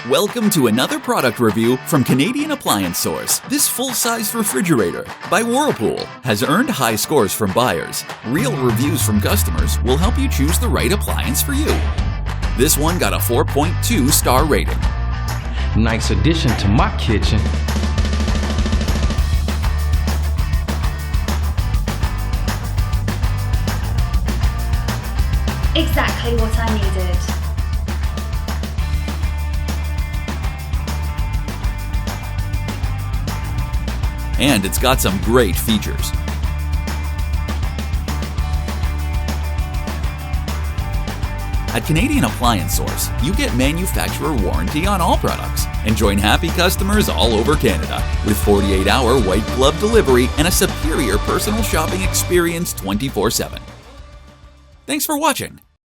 Welcome to another product review from Canadian Appliance Source. This full-size refrigerator by Whirlpool has earned high scores from buyers. Real reviews from customers will help you choose the right appliance for you. This one got a 4.2 star rating. Nice addition to my kitchen. Exactly what I needed. And it's got some great features. At Canadian Appliance Source, you get manufacturer warranty on all products and join happy customers all over Canada with 48-hour white glove delivery and a superior personal shopping experience 24/7. Thanks for watching.